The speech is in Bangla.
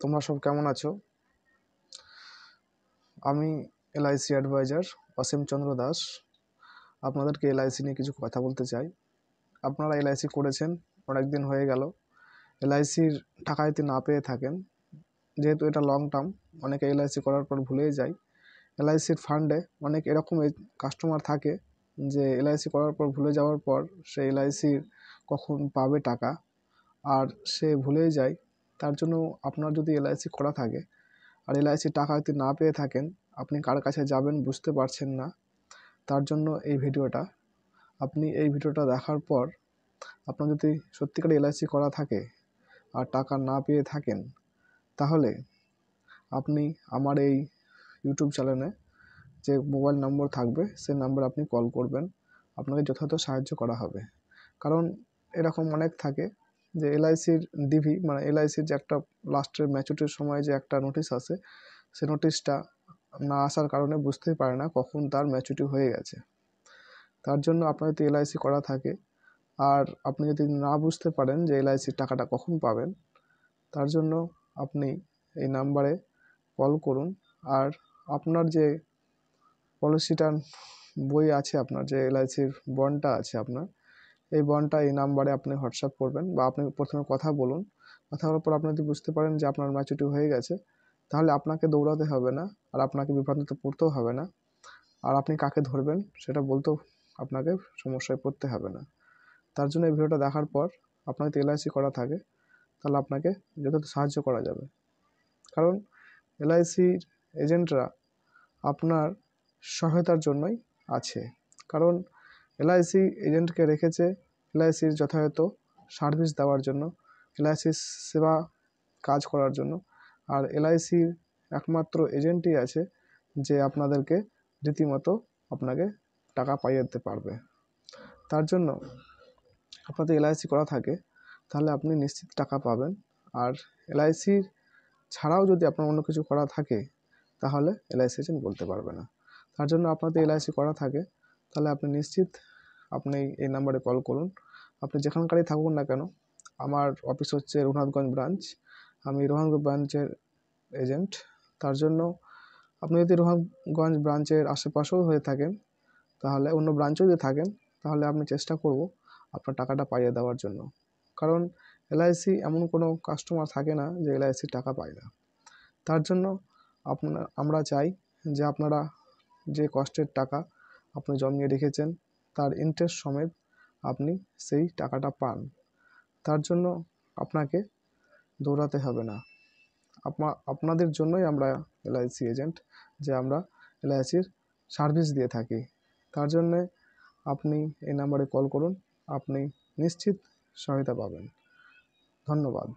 তোমরা সব কেমন আছো? আমি এলআইসি অ্যাডভাইজার অসীম চন্দ্র দাস আপনাদেরকে এলআইসি নিয়ে কিছু কথা বলতে চাই। আপনারা এলআইসি করেছেন, অনেক দিন হয়ে গেল, এলআইসির টাকা যদি না পেয়ে থাকেন, যেহেতু এটা লং টার্ম, অনেকে এলআইসি করার পর ভুলেই যায়। এলআইসির ফান্ডে অনেক এরকম কাস্টমার থাকে যে এলআইসি করার পর ভুলে যাওয়ার পর সে এলআইসির কখন পাবে টাকা আর সে ভুলেই যায়। তার জন্য আপনার যদি এলআইসি করা থাকে আর এলআইসির টাকা যদি না পেয়ে থাকেন, আপনি কার কাছে যাবেন বুঝতে পারছেন না, তার জন্য এই ভিডিওটা। আপনি এই ভিডিওটা দেখার পর আপনার যদি সত্যিকার এলআইসি করা থাকে আর টাকা না পেয়ে থাকেন, তাহলে আপনি আমার এই ইউটিউব চ্যানেলে যে মোবাইল নম্বর থাকবে সেই নাম্বারে আপনি কল করবেন, আপনাকে যথাযথ সাহায্য করা হবে। কারণ এরকম অনেক থাকে যে এলআইসির ডিভি মানে এলআইসির যে একটা লাস্টের ম্যাচুরিটির সময় যে একটা নোটিশ আসে, সেই নোটিশটা না আসার কারণে বুঝতেই পারে না কখন তার ম্যাচুরিটি হয়ে গেছে। তার জন্য আপনার যদি এলআইসি করা থাকে আর আপনি যদি না বুঝতে পারেন যে এলআইসির টাকাটা কখন পাবেন, তার জন্য আপনি এই নাম্বারে কল করুন। আর আপনার যে পলিসিটা বই আছে, আপনার যে এলআইসির বন্ডটা আছে, আপনার এই বন্ডটা এই নাম্বারে আপনি হোয়াটসঅ্যাপ করবেন বা আপনি প্রথমে কথা বলুন। কথা বলার পর আপনি যদি বুঝতে পারেন যে আপনার ম্যাচুরিটি হয়ে গেছে, তাহলে আপনাকে দৌড়াতে হবে না আর আপনাকে বিভ্রান্তিতে পড়তেও হবে না। আর আপনি কাকে ধরবেন সেটা বলতেও আপনাকে সমস্যায় পড়তে হবে না। তার জন্য এই ভিডিওটা দেখার পর আপনার যদি এলআইসি করা থাকে, তাহলে আপনাকে যথাযথ সাহায্য করা যাবে। কারণ এলআইসির এজেন্টরা আপনার সহায়তার জন্যই আছে। কারণ এলআইসি এজেন্টকে রেখেছে এলআইসির যথাযথ সার্ভিস দেওয়ার জন্য, এলআইসির সেবা কাজ করার জন্য। আর এলআইসির একমাত্র এজেন্টই আছে যে আপনাদেরকে রীতিমতো আপনাকে টাকা পাইয়ে দিতে পারবে। তার জন্য আপনাদের এলআইসি করা থাকে, তাহলে আপনি নিশ্চিত টাকা পাবেন। আর এলআইসি ছাড়াও যদি আপনার অন্য কিছু করা থাকে, তাহলে এলআইসি এজেন্ট বলতে পারবে না। তার জন্য আপনাদের এলআইসি করা থাকে, তাহলে আপনি নিশ্চিত আপনি এই নাম্বারে কল করুন। আপনি যেখানকারই থাকুন না কেন, আমার অফিস হচ্ছে রঘুনাথগঞ্জ ব্রাঞ্চ, আমি রঘুনাথগঞ্জ ব্রাঞ্চের এজেন্ট। তার জন্য আপনি যদি রঘুনাথগঞ্জ ব্রাঞ্চের আশেপাশেও হয়ে থাকেন, তাহলে অন্য ব্রাঞ্চেও যদি থাকেন, তাহলে আমি চেষ্টা করব আপনার টাকাটা পাইয়ে দেওয়ার জন্য। কারণ এলআইসি এমন কোনো কাস্টমার থাকে না যে এলআইসির টাকা পায় না। তার জন্য আমরা চাই যে আপনারা যে কষ্টের টাকা আপনি জমিয়ে রেখেছেন তার ইন্টারেস্ট সমেত আপনি সেই টাকাটা পান। তার জন্য আপনাকে দৌড়াতে হবে না। আপনাদের জন্যই আমরা এলআইসি এজেন্ট, যে আমরা এলআইসির সার্ভিস দিয়ে থাকি। তার জন্যে আপনি এই নাম্বারে কল করুন, আপনি নিশ্চিত সহায়তা পাবেন। ধন্যবাদ।